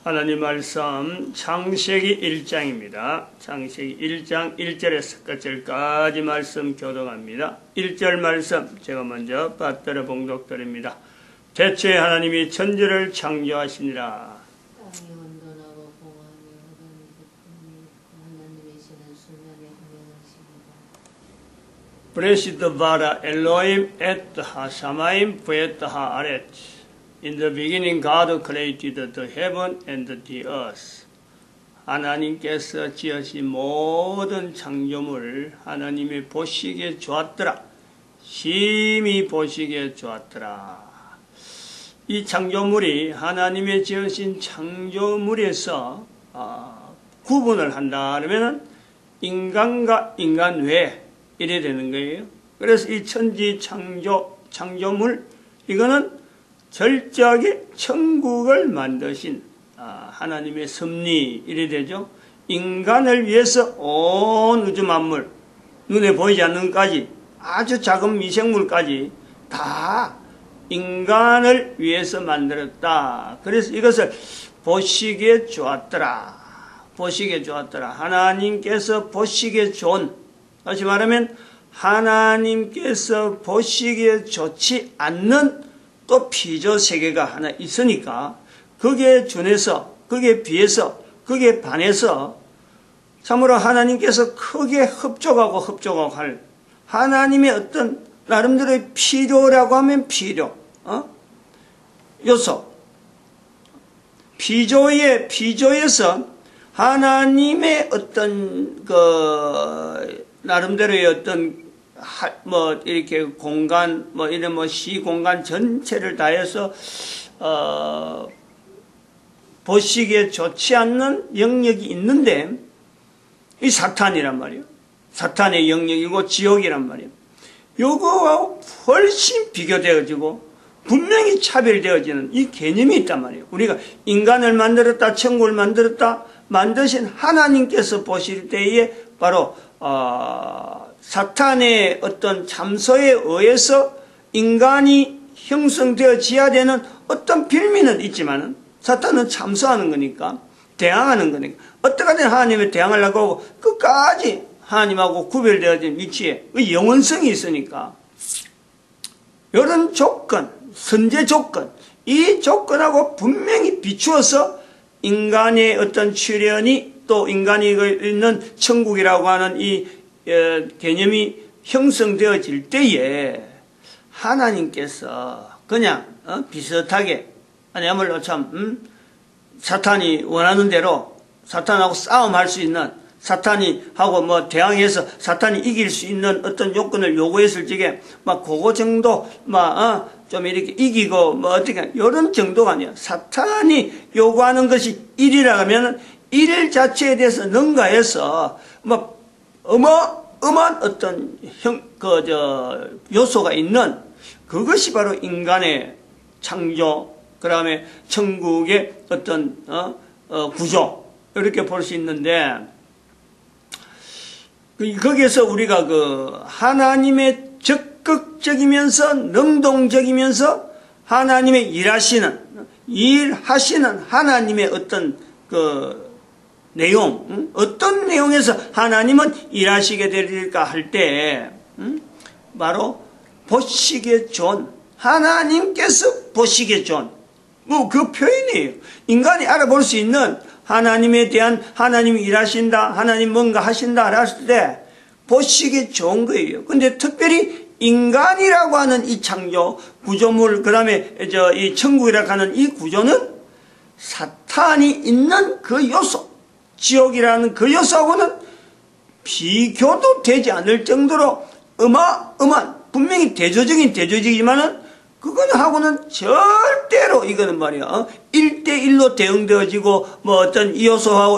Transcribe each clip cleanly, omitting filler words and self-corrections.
하나님 말씀 창세기 1장입니다. 창세기 1장 1절에서 끝절까지 말씀 교독합니다. 1절 말씀 제가 먼저 받들어 봉독드립니다. 대체 하나님이 천지를 창조하시니라. 땅이 온전하고 공허하며 흑암이 덮으니 하나님의 신은 수면에 hun명하십니다. 브레시드 바라 엘로임 et 하샤마임 부에트 하아렛. In the beginning God created the heaven and the earth. 하나님께서 지으신 모든 창조물 하나님이 보시기에 좋았더라. 심히 보시기에 좋았더라. 이 창조물이 하나님의 지으신 창조물에서 구분을 한다 그러면 인간과 인간 외 이래 되는 거예요. 그래서 이 천지 창조물 이거는 철저하게 천국을 만드신 하나님의 섭리 이래 되죠. 인간을 위해서 온 우주 만물 눈에 보이지 않는 것까지 아주 작은 미생물까지 다 인간을 위해서 만들었다. 그래서 이것을 보시기에 좋았더라. 보시기에 좋았더라. 하나님께서 보시기에 좋은, 다시 말하면 하나님께서 보시기에 좋지 않는 또 피조 세계가 하나 있으니까 거기에 준해서, 거기에 비해서, 거기에 반해서 참으로 하나님께서 크게 흡족하고 할 하나님의 어떤 나름대로의 필요라고 하면 필요, 요소. 피조에서 하나님의 어떤 나름대로의 어떤 이렇게 공간, 이런 시공간 전체를 다해서, 보시기에 좋지 않는 영역이 있는데, 이 사탄이란 말이에요. 사탄의 영역이고 지옥이란 말이에요. 요거와 훨씬 비교되어지고, 분명히 차별되어지는 이 개념이 있단 말이에요. 우리가 인간을 만들었다, 천국을 만들었다, 만드신 하나님께서 보실 때에 바로, 사탄의 어떤 참소에 의해서 인간이 형성되어져야 되는 어떤 빌미는 있지만은 사탄은 참소하는 거니까, 대항하는 거니까, 어떻게든 하나님을 대항하려고 하고 끝까지 하나님하고 구별되어진 위치에 영원성이 있으니까, 이런 조건, 선제 조건, 이 조건하고 분명히 비추어서 인간의 어떤 출현이 또 인간이 있는 천국이라고 하는 이 개념이 형성되어질 때에 하나님께서 그냥 비슷하게 아니야말로 참 사탄이 원하는 대로 사탄하고 싸움할 수 있는 사탄이 하고 대항해서 사탄이 이길 수 있는 어떤 요건을 요구했을 적에 그거 정도 좀 이렇게 이기고 어떻게 이런 정도가 아니야. 사탄이 요구하는 것이 일이라 하면 일 자체에 대해서 능가해서 어마어마한 어떤 요소가 있는 그것이 바로 인간의 창조, 그 다음에 천국의 어떤 구조 이렇게 볼 수 있는데, 거기에서 우리가 하나님의 적극적이면서 능동적이면서 하나님의 일하시는 하나님의 어떤 내용, 어떤 내용에서 하나님은 일하시게 될까 할 때, 바로 보시기에 좋은, 하나님께서 보시기에 좋은, 그 표현이에요. 인간이 알아볼 수 있는 하나님에 대한, 하나님이 일하신다, 하나님 뭔가 하신다, 했을 때, 보시기에 좋은 거예요. 근데 특별히 인간이라고 하는 이 창조, 구조물, 그 다음에 이 천국이라고 하는 이 구조는 사탄이 있는 그 요소, 지옥이라는 그 요소하고는 비교도 되지 않을 정도로 어마어마한, 분명히 대조적이지만은 그거는 하고는 절대로 이거는 말이야 1대1로 대응되어지고 어떤 이 요소하고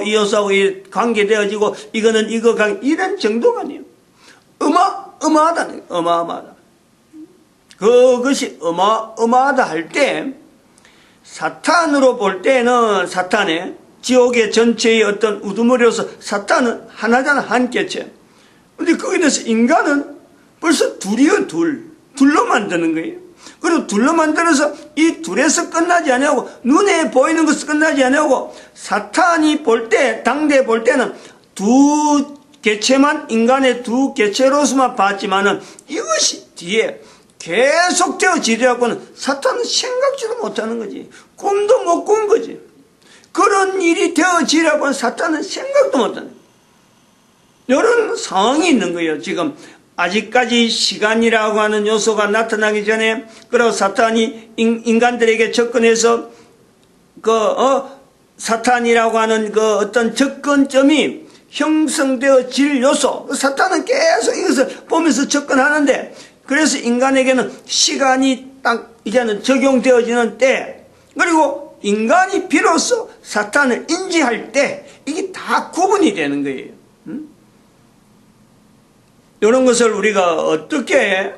관계되어지고 이거는 이거 이런 정도가 아니에요. 어마어마하다. 그것이 어마어마하다 할 때 사탄으로 볼 때는 사탄의 지옥의 전체의 어떤 우두머리로서 사탄은 하나잖아, 한 개체. 근데 거기에 대해서 인간은 벌써 둘이요, 둘로 만드는 거예요. 그리고 둘로 만들어서 이 둘에서 끝나지 아니하고 눈에 보이는 것은 끝나지 아니하고 사탄이 볼 때, 당대 볼 때는 두 개체만, 인간의 두 개체로서만 봤지만은 이것이 뒤에 계속 되어지려고는 사탄은 생각지도 못하는 거지. 꿈도 못 꾼 거지. 그런 일이 되어지려고는 사탄은 생각도 못하는 거지. 이런 상황이 있는 거예요. 지금 아직까지 시간이라고 하는 요소가 나타나기 전에, 그리고 사탄이 인간들에게 접근해서 사탄이라고 하는 그 어떤 접근점이 형성되어질 요소, 사탄은 계속 이것을 보면서 접근하는데, 그래서 인간에게는 시간이 딱 이제는 적용되어지는 때, 그리고 인간이 비로소 사탄을 인지할 때 이게 다 구분이 되는 거예요. 이런 것을 우리가 어떻게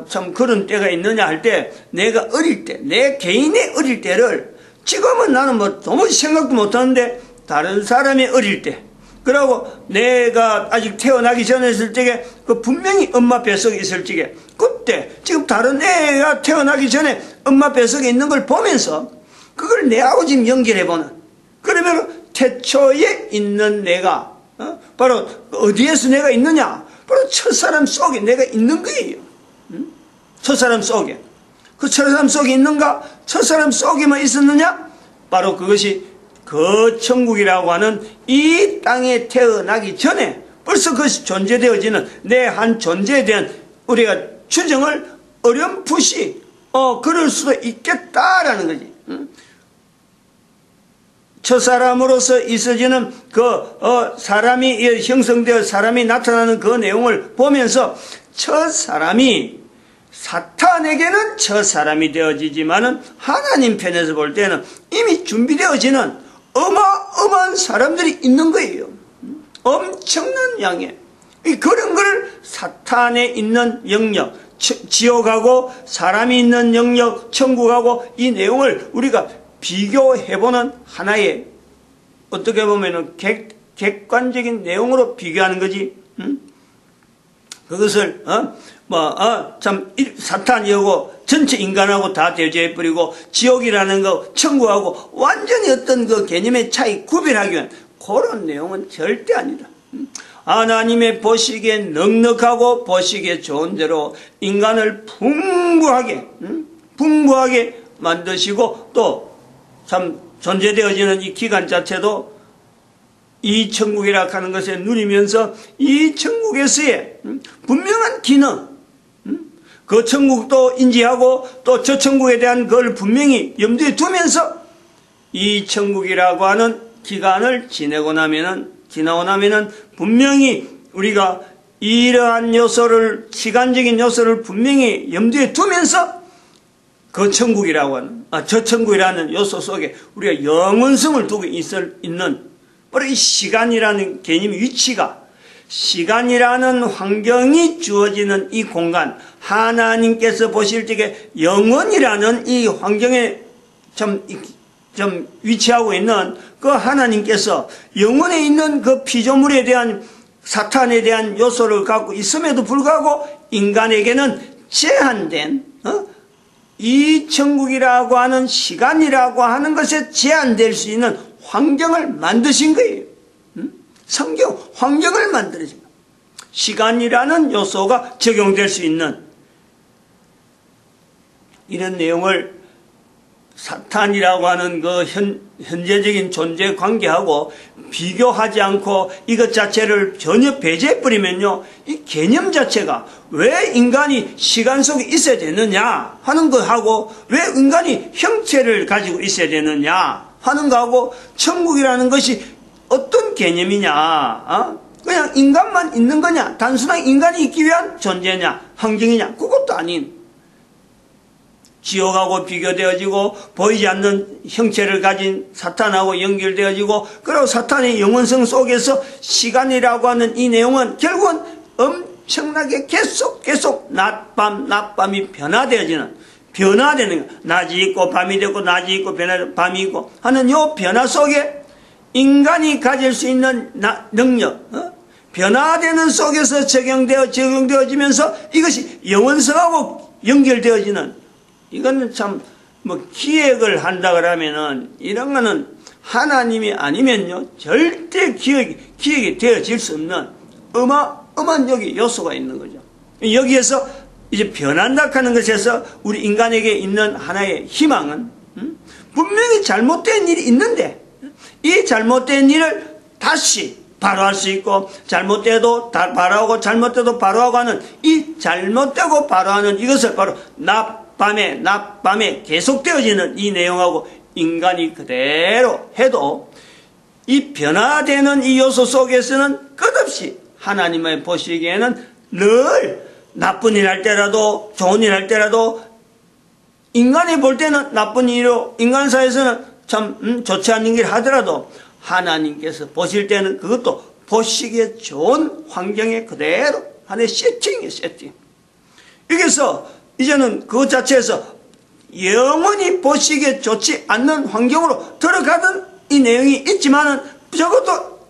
참 그런 때가 있느냐 할 때, 내가 어릴 때, 내 개인의 어릴 때를 지금은 나는 뭐 도무지 생각도 못하는데 다른 사람이 어릴 때, 그리고 내가 아직 태어나기 전에 있을 적에 그 분명히 엄마 뱃속에 있을 적에, 그때 지금 다른 애가 태어나기 전에 엄마 뱃속에 있는 걸 보면서 그걸 내하고 지금 연결해보는, 그러면 태초에 있는 내가 바로 어디에서 내가 있느냐, 바로 첫사람 속에 내가 있는 거예요. 첫사람 속에. 그 첫사람 속에 있는가? 첫사람 속에만 있었느냐? 바로 그것이 그 천국이라고 하는 이 땅에 태어나기 전에 벌써 그것이 존재되어지는 내 한 존재에 대한 우리가 추정을 어렴풋이 그럴 수도 있겠다라는 거지. 첫사람으로서 있어지는 사람이 형성되어 사람이 나타나는 그 내용을 보면서 첫사람이 사탄에게는 첫사람이 되어지지만은 하나님 편에서 볼 때는 이미 준비되어지는 어마어마한 사람들이 있는 거예요. 엄청난 양의. 그런 걸 사탄에 있는 영역, 지옥하고 사람이 있는 영역, 천국하고 이 내용을 우리가 비교해보는 하나의 어떻게 보면은 객관적인 내용으로 비교하는 거지. 그것을 참 사탄이하고 전체 인간하고 다 대조해버리고 지옥이라는 거 천국하고 완전히 어떤 그 개념의 차이 구별하기 위한 그런 내용은 절대 아니다. 하나님의 보시기에 넉넉하고 보시기에 좋은 대로 인간을 풍부하게 만드시고 또 참 존재되어지는 이 기간 자체도 이 천국이라 하는 것에 누리면서 이 천국에서의 분명한 기능, 그 천국도 인지하고 또 저 천국에 대한 그걸 분명히 염두에 두면서 이 천국이라고 하는 기간을 지나고 나면은 분명히 우리가 이러한 요소를, 시간적인 요소를 분명히 염두에 두면서 그 천국이라고 하는, 저 천국이라는 요소 속에 우리가 영원성을 두고 있는 바로 이 시간이라는 개념의 위치가, 시간이라는 환경이 주어지는 이 공간, 하나님께서 보실 적에 영원이라는 이 환경에 좀 위치하고 있는 그 하나님께서 영원에 있는 그 피조물에 대한 사탄에 대한 요소를 갖고 있음에도 불구하고 인간에게는 제한된 이 천국이라고 하는 시간이라고 하는 것에 제한될 수 있는 환경을 만드신 거예요. 성경 환경을 만들어진 거예요. 시간이라는 요소가 적용될 수 있는 이런 내용을 사탄이라고 하는 그 현재적인 존재 관계하고 비교하지 않고 이것 자체를 전혀 배제해버리면요, 이 개념 자체가 왜 인간이 시간 속에 있어야 되느냐 하는 거하고 왜 인간이 형체를 가지고 있어야 되느냐 하는 거하고 천국이라는 것이 어떤 개념이냐, 그냥 인간만 있는 거냐, 단순한 인간이 있기 위한 존재냐, 환경이냐, 그것도 아닌 지옥하고 비교되어지고 보이지 않는 형체를 가진 사탄하고 연결되어지고, 그리고 사탄의 영원성 속에서 시간이라고 하는 이 내용은 결국은 엄청나게 계속 낮밤이 변화되는 거야. 낮이 있고 밤이 되고 낮이 있고 밤이 있고 하는 요 변화 속에 인간이 가질 수 있는 능력, 변화되는 속에서 적용되어지면서 이것이 영원성하고 연결되어지는 이거는 참 뭐 기획을 한다 그러면은 이런 거는 하나님이 아니면요 절대 기획이 되어질 수 없는 어마어마한 여기 요소가 있는 거죠. 여기에서 이제 변한다 하는 것에서 우리 인간에게 있는 하나의 희망은 분명히 잘못된 일이 있는데 이 잘못된 일을 다시 바로할 수 있고 잘못돼도 바로하고 잘못돼도 바로하고 하는 이 잘못되고 바로하는 이것을 바로 낮밤에 계속되어지는 이 내용하고 인간이 그대로 해도 이 변화되는 이 요소 속에서는 끝없이 하나님의 보시기에는 늘 나쁜 일 할 때라도 좋은 일 할 때라도 인간이 볼 때는 나쁜 일이요 인간사에서는 참 좋지 않은 일 하더라도 하나님께서 보실 때는 그것도 보시기에 좋은 환경에 그대로 하나의 세팅이에요. 세팅. 여기서 이제는 그것 자체에서 영원히 보시기에 좋지 않는 환경으로 들어가던 이 내용이 있지만은 적어도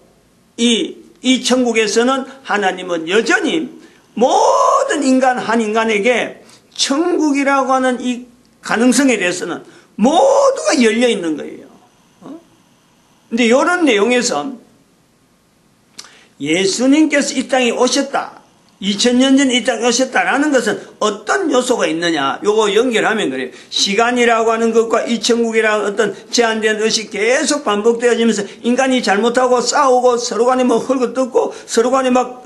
이 천국에서는 하나님은 여전히 모든 인간 한 인간에게 천국이라고 하는 이 가능성에 대해서는 모두가 열려 있는 거예요. 근데 이런 내용에서 예수님께서 이 땅에 오셨다. 2000년 전에 이 땅에 오셨다라는 것은 어떤 요소가 있느냐. 요거 연결하면 그래요. 시간이라고 하는 것과 이 천국이라는 어떤 제한된 의식이 계속 반복되어지면서 인간이 잘못하고 싸우고 서로 간에 뭐 헐고 뜯고 서로 간에 막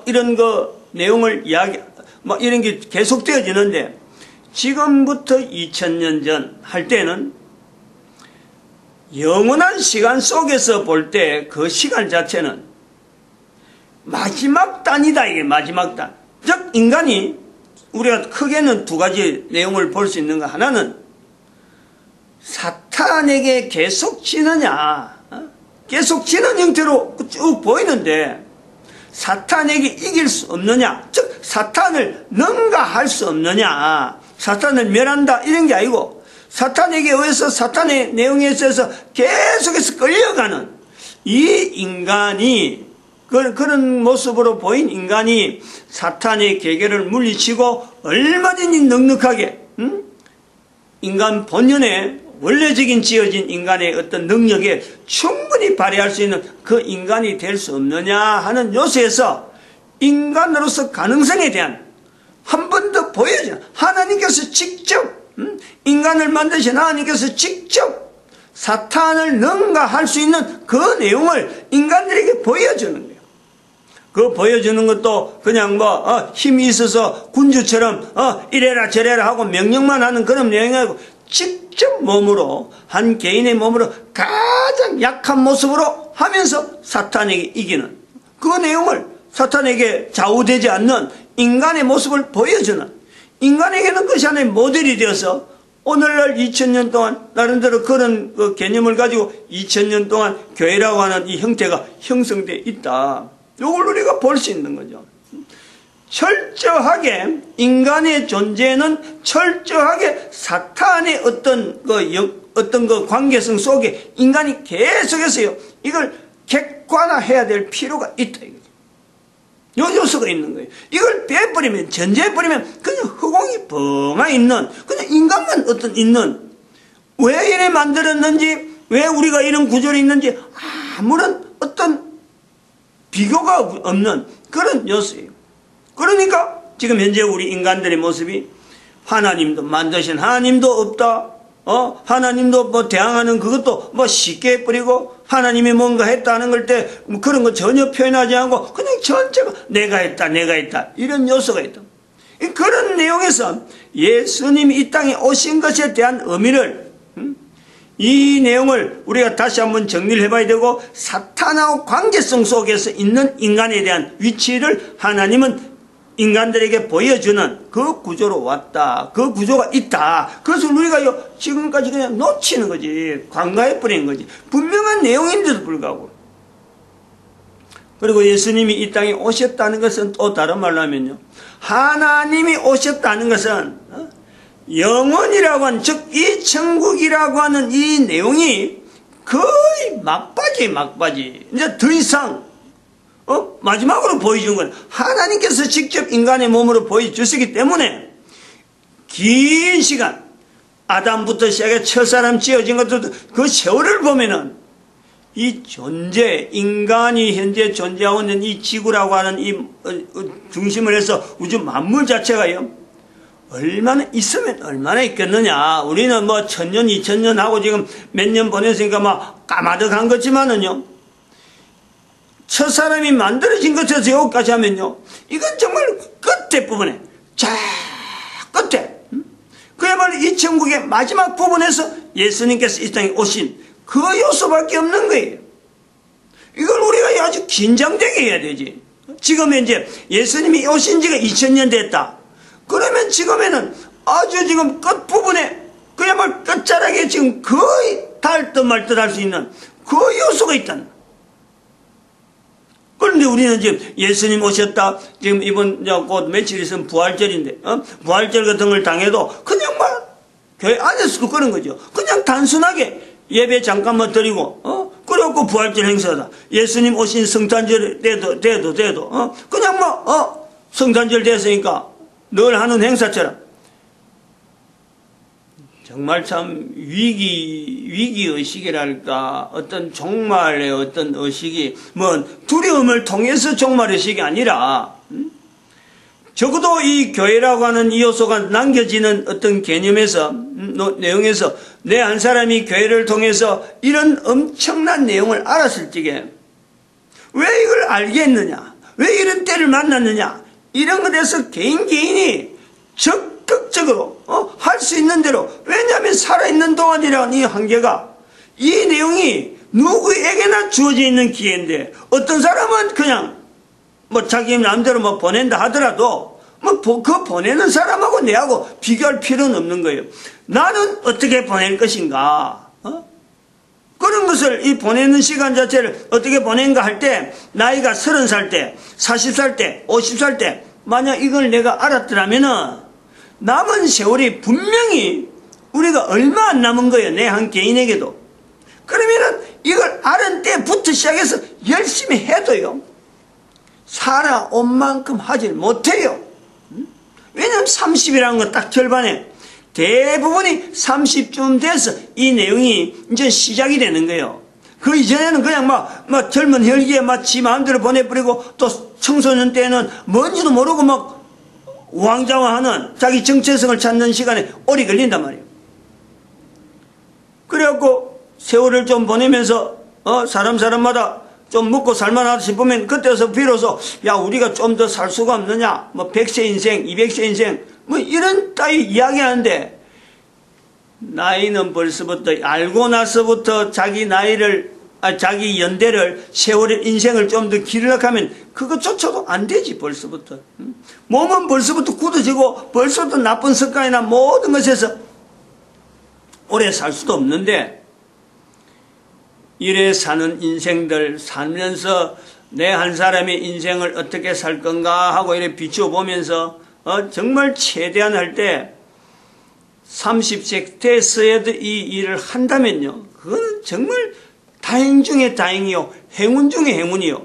이런 내용을 막 이런 게 계속되어지는데 지금부터 2000년 전 할 때는 영원한 시간 속에서 볼 때 그 시간 자체는 마지막 단이다. 이게 마지막 단. 즉 인간이 우리가 크게는 두 가지 내용을 볼 수 있는 거. 하나는 사탄에게 계속 지느냐 계속 지는 형태로 쭉 보이는데 사탄에게 이길 수 없느냐, 즉 사탄을 능가할 수 없느냐, 사탄을 멸한다 이런 게 아니고 사탄에게 의해서 사탄의 내용에 있어서 계속해서 끌려가는 이 인간이 그런 모습으로 보인 인간이 사탄의 계계를 물리치고 얼마든지 넉넉하게 인간 본연의 원래적인 지어진 인간의 어떤 능력에 충분히 발휘할 수 있는 그 인간이 될 수 없느냐 하는 요소에서 인간으로서 가능성에 대한 한 번 더 보여주는 하나님께서 직접 인간을 만드신 하나님께서 직접 사탄을 능가할 수 있는 그 내용을 인간들에게 보여주는 거예요. 그 보여주는 것도 그냥 힘이 있어서 군주처럼 이래라 저래라 하고 명령만 하는 그런 내용이 아니고 직접 몸으로 한 개인의 몸으로 가장 약한 모습으로 하면서 사탄에게 이기는 그 내용을 사탄에게 좌우되지 않는 인간의 모습을 보여주는 인간에게는 그것이 하나의 모델이 되어서 오늘날 2000년 동안 나름대로 그런 그 개념을 가지고 2000년 동안 교회라고 하는 이 형태가 형성되어 있다. 이걸 우리가 볼 수 있는 거죠. 철저하게 인간의 존재는 철저하게 사탄의 어떤 그 관계성 속에 인간이 계속해서요 이걸 객관화해야 될 필요가 있다 이거죠. 요 요소가 있는 거예요. 이걸 빼버리면 전제해버리면 그냥 허공이 뻥아 있는 그냥 인간만 어떤 있는 왜 이래 만들었는지 왜 우리가 이런 구조로 있는지 아무런 어떤 비교가 없는 그런 요소예요. 그러니까 지금 현재 우리 인간들의 모습이 하나님도 만드신 하나님도 없다. 하나님도 대항하는 그것도 쉽게 해버리고 하나님이 뭔가 했다는 걸 때 그런 거 전혀 표현하지 않고 그냥 전체가 내가 했다 이런 요소가 있다. 그런 내용에서 예수님이 이 땅에 오신 것에 대한 의미를 이 내용을 우리가 다시 한번 정리를 해봐야 되고 사탄하고 관계성 속에서 있는 인간에 대한 위치를 하나님은 인간들에게 보여주는 그 구조로 왔다. 그 구조가 있다. 그것을 우리가 지금까지 그냥 놓치는 거지. 관가해버리는 거지. 분명한 내용인데도 불구하고. 그리고 예수님이 이 땅에 오셨다는 것은 또 다른 말로 하면요. 하나님이 오셨다는 것은 영원이라고 하는 즉 이 천국이라고 하는 이 내용이 거의 막바지. 이제 더 이상 마지막으로 보여준 건 하나님께서 직접 인간의 몸으로 보여주시기 때문에 긴 시간 아담부터 시작해 첫사람 지어진 것도 그 세월을 보면은 이 존재, 인간이 현재 존재하고 있는 이 지구라고 하는 이 중심을 해서 우주 만물 자체가요, 얼마나 있으면 얼마나 있겠느냐. 우리는 뭐 1000년, 2000년 하고 지금 몇 년 보냈으니까 막 까마득한 거지만은요, 첫사람이 만들어진 것에서 여기까지 하면요, 이건 정말 끝에 부분에, 자, 끝에, 그야말로 이 천국의 마지막 부분에서 예수님께서 이 땅에 오신 그 요소밖에 없는 거예요. 이걸 우리가 아주 긴장되게 해야 되지. 지금 이제 예수님이 오신 지가 2000년 됐다. 그러면 지금에는 아주 지금 끝부분에 그야말로 끝자락에 지금 거의 닿을 듯 말 듯 할 수 있는 그 요소가 있다는. 그런데 우리는 지금 예수님 오셨다. 지금 이번 곧 며칠 있으면 부활절인데, 부활절 같은 걸 당해도 그냥 막 교회 안에서도 그런 거죠. 그냥 단순하게 예배 잠깐만 드리고, 그래갖고 부활절 행사다. 예수님 오신 성탄절 돼도, 그냥 뭐, 성탄절 됐으니까 늘 하는 행사처럼. 정말 참 위기의식이랄까, 어떤 종말의 어떤 의식이, 뭐, 두려움을 통해서 종말의식이 아니라, 적어도 이 교회라고 하는 이 요소가 남겨지는 어떤 개념에서, 내용에서, 내 한 사람이 교회를 통해서 이런 엄청난 내용을 알았을 적에, 왜 이걸 알겠느냐? 왜 이런 때를 만났느냐? 이런 것에 대해서 개인이 적극적으로, 할 수 있는 대로, 왜냐하면 살아있는 동안이라는 이 한계가, 이 내용이 누구에게나 주어져 있는 기회인데, 어떤 사람은 그냥, 뭐 자기 마음대로 뭐 보낸다 하더라도, 뭐 그 보내는 사람하고 내하고 비교할 필요는 없는 거예요. 나는 어떻게 보낼 것인가? 그런 것을 이 보내는 시간 자체를 어떻게 보낸가 할 때, 나이가 30살 때, 40살 때, 50살 때, 만약 이걸 내가 알았더라면은 남은 세월이 분명히 우리가 얼마 안 남은 거예요. 내 한 개인에게도. 그러면은 이걸 알은 때부터 시작해서 열심히 해도요, 살아온 만큼 하질 못해요. 왜냐하면 30이라는 건 딱 절반에 대부분이 30쯤 돼서 이 내용이 이제 시작이 되는 거예요. 그 이전에는 그냥 막 젊은 혈기에 막 지 마음대로 보내버리고, 또 청소년 때는 뭔지도 모르고 막 우왕좌왕하는 자기 정체성을 찾는 시간에 오래 걸린단 말이에요. 그래갖고 세월을 좀 보내면서 사람마다 좀 먹고 살만하다 싶으면 그때서 비로소 야, 우리가 좀 더 살 수가 없느냐, 뭐 100세 인생, 200세 인생, 뭐 이런 따위 이야기하는데, 나이는 벌써부터 알고 나서부터 자기 나이를, 자기 연대를, 세월의 인생을 좀 더 기르려고 하면 그것조차도 안 되지. 벌써부터 몸은 벌써부터 굳어지고 벌써부터 나쁜 습관이나 모든 것에서 오래 살 수도 없는데, 이래 사는 인생들 살면서 내 한 사람의 인생을 어떻게 살 건가 하고 이래 비춰보면서 정말 최대한 할 때 30세 때서야도 이 일을 한다면요, 그건 정말 다행 중에 다행이요, 행운 중에 행운이요.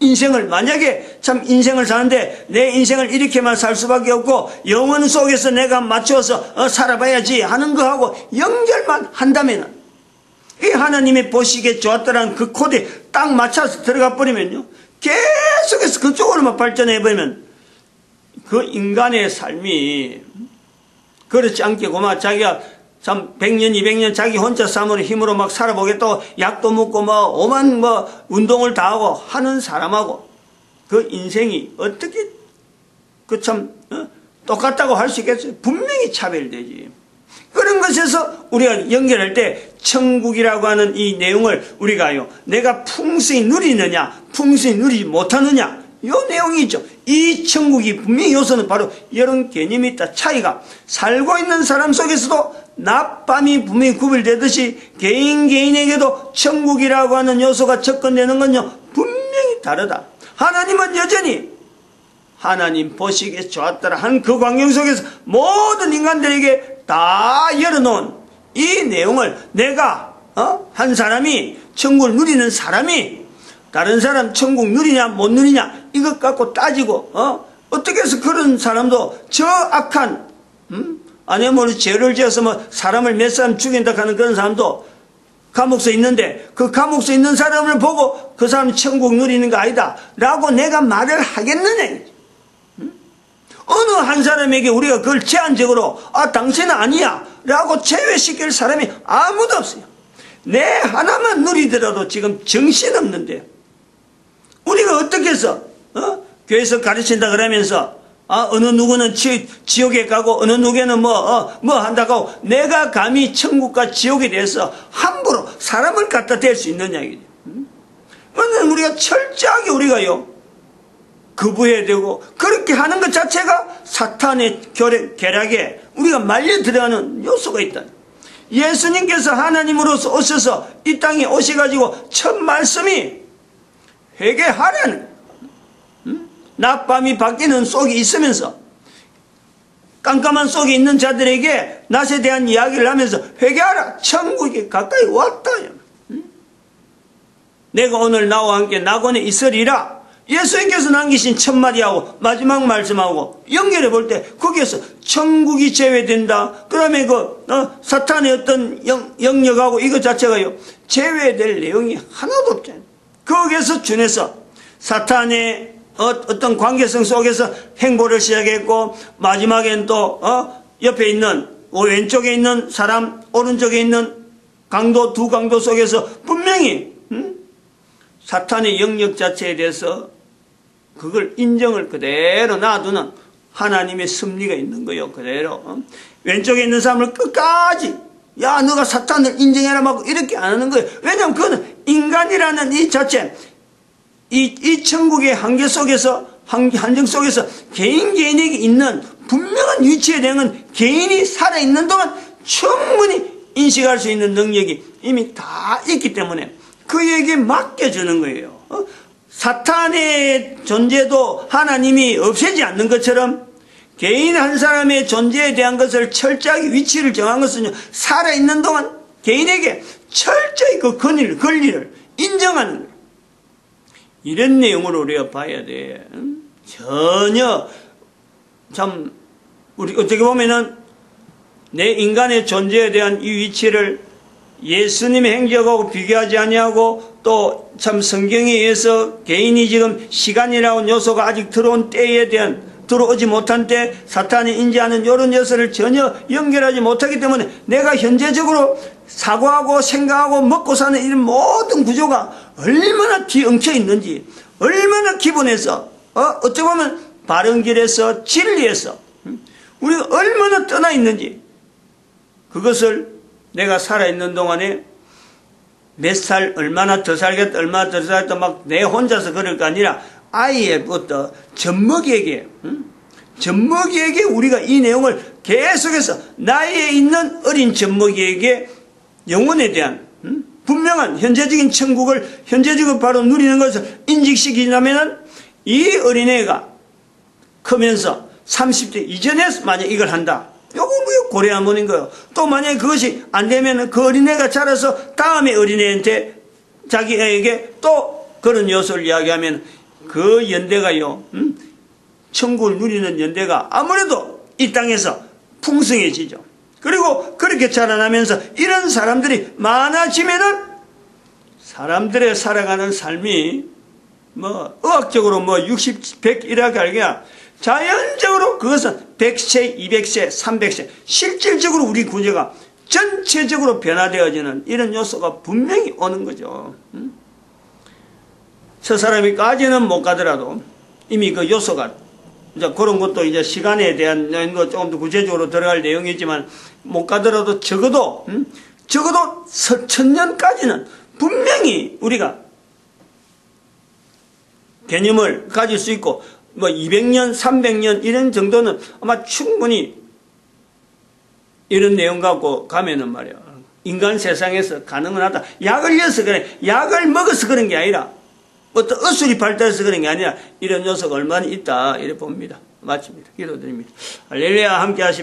인생을, 만약에 참 인생을 사는데 내 인생을 이렇게만 살 수밖에 없고 영혼 속에서 내가 맞춰서 살아봐야지 하는 거하고 연결만 한다면은, 이 하나님이 보시기에 좋았다라는 그 코드에 딱 맞춰서 들어가 버리면요, 계속해서 그쪽으로만 발전해버리면 그 인간의 삶이 그렇지 않게 고마 자기가 참 100년 200년 자기 혼자 삶으로 힘으로 막 살아보겠다고 약도 먹고 뭐 오만 뭐 운동을 다 하고 하는 사람하고 그 인생이 어떻게 그 참 똑같다고 할 수 있겠어요? 분명히 차별되지. 그런 것에서 우리가 연결할 때 천국이라고 하는 이 내용을 우리가요, 내가 풍성히 누리느냐 풍성히 누리지 못하느냐, 이 내용이 있죠. 이 천국이 분명히 요소는 바로 이런 개념이 있다. 차이가, 살고 있는 사람 속에서도 낮밤이 분명히 구별되듯이 개인에게도 천국이라고 하는 요소가 접근되는 건요, 분명히 다르다. 하나님은 여전히 하나님 보시기에 좋았더라 한 그 광경 속에서 모든 인간들에게 다 열어놓은 이 내용을 내가 한 사람이, 천국을 누리는 사람이 다른 사람 천국 누리냐 못 누리냐 이것 갖고 따지고 어떻게 해서 그런 사람도 저 악한 아니면 뭐 죄를 지어서 뭐 사람을 몇 사람 죽인다 하는 그런 사람도 감옥서 있는데 그 감옥서 있는 사람을 보고 그 사람이 천국 누리는 거 아니다 라고 내가 말을 하겠느냐. 어느 한 사람에게 우리가 그걸 제한적으로 당신은 아니야 라고 제외시킬 사람이 아무도 없어요. 내 하나만 누리더라도 지금 정신없는데 우리가 어떻게 해서 교회에서 가르친다 그러면서 어느 누구는 지옥에 가고 어느 누구는 뭐 한다고 하고 내가 감히 천국과 지옥에 대해서 함부로 사람을 갖다 댈 수 있느냐 이게. 그건 우리가 철저하게 우리가요 거부해야 되고 그렇게 하는 것 자체가 사탄의 계략에 우리가 말려 들어가는 요소가 있다. 예수님께서 하나님으로서 오셔서 이 땅에 오셔가지고 첫 말씀이 회개하라는 거예요. 낮밤이 바뀌는 속이 있으면서 깜깜한 속에 있는 자들에게 낮에 대한 이야기를 하면서 회개하라. 천국이 가까이 왔다. 내가 오늘 나와 함께 낙원에 있으리라. 예수님께서 남기신 첫 마디하고 마지막 말씀하고 연결해 볼 때 거기에서 천국이 제외된다. 그러면 사탄의 어떤 영역하고 이것 자체가요 제외될 내용이 하나도 없잖아요. 거기에서 준해서 사탄의 어떤 관계성 속에서 행보를 시작했고 마지막엔 또 옆에 있는 왼쪽에 있는 사람 오른쪽에 있는 강도 두 강도 속에서 분명히 사탄의 영역 자체에 대해서 그걸 인정을 그대로 놔두는 하나님의 섭리가 있는 거예요. 그대로 왼쪽에 있는 사람을 끝까지 야 너가 사탄을 인정해라 막 이렇게 안 하는 거예요. 왜냐하면 그거는 인간이라는 이 자체 이 천국의 한계 속에서 한정 속에서 개인에게 있는 분명한 위치에 대한 개인이 살아있는 동안 충분히 인식할 수 있는 능력이 이미 다 있기 때문에 그에게 맡겨주는 거예요. 사탄의 존재도 하나님이 없애지 않는 것처럼 개인 한 사람의 존재에 대한 것을 철저하게 위치를 정한 것은요 살아있는 동안 개인에게 철저히 그 권리를 인정하는 거예요. 이런 내용으로 우리가 봐야 돼. 전혀 참 우리 어떻게 보면은 내 인간의 존재에 대한 이 위치를 예수님의 행적하고 비교하지 아니하고 또 참 성경에 의해서 개인이 지금 시간이라는 요소가 아직 들어온 때에 대한 들어오지 못한 때 사탄이 인지하는 이런 요소를 전혀 연결하지 못하기 때문에 내가 현재적으로 사고하고 생각하고 먹고 사는 이런 모든 구조가 얼마나 뒤엉켜 있는지 얼마나 기본에서 어찌 보면 바른 길에서 진리에서 우리가 얼마나 떠나 있는지 그것을 내가 살아있는 동안에 몇 살 얼마나 더 살겠다 얼마나 더 살겠다 막 내 혼자서 그럴 거 아니라 아이의 젖먹이에게 우리가 이 내용을 계속해서 나이에 있는 어린 젖먹이에게 영혼에 대한 분명한 현재적인 천국을 현재적으로 바로 누리는 것을 인식시키려면 이 어린애가 크면서 30대 이전에 만약 이걸 한다. 요거 고려한 분인 거예요. 또 만약에 그것이 안 되면 그 어린애가 자라서 다음에 어린애한테 자기에게 또 그런 요소를 이야기하면 그 연대가요, 천국을 누리는 연대가 아무래도 이 땅에서 풍성해지죠. 그리고 그렇게 자라나면서 이런 사람들이 많아지면은 사람들의 살아가는 삶이 의학적으로 60, 100 이렇게 알기야 자연적으로 그것은 100세, 200세, 300세 실질적으로 우리 구조가 전체적으로 변화되어지는 이런 요소가 분명히 오는 거죠. 저 사람이까지는 못 가더라도 이미 그 요소가 이제 그런 것도 이제 시간에 대한 거 조금 더 구체적으로 들어갈 내용이지만 못 가더라도 적어도 천년까지는 분명히 우리가 개념을 가질 수 있고 200년, 300년 이런 정도는 아마 충분히 이런 내용 갖고 가면은 말이야. 인간 세상에서 가능은 하다. 약을 이어서 그래. 약을 먹어서 그런 게 아니라 어떤 의술이 발달해서 그런 게 아니라 이런 요소가 얼마나 있다. 이래 봅니다. 마칩니다. 기도드립니다. 할렐루야 함께 하시면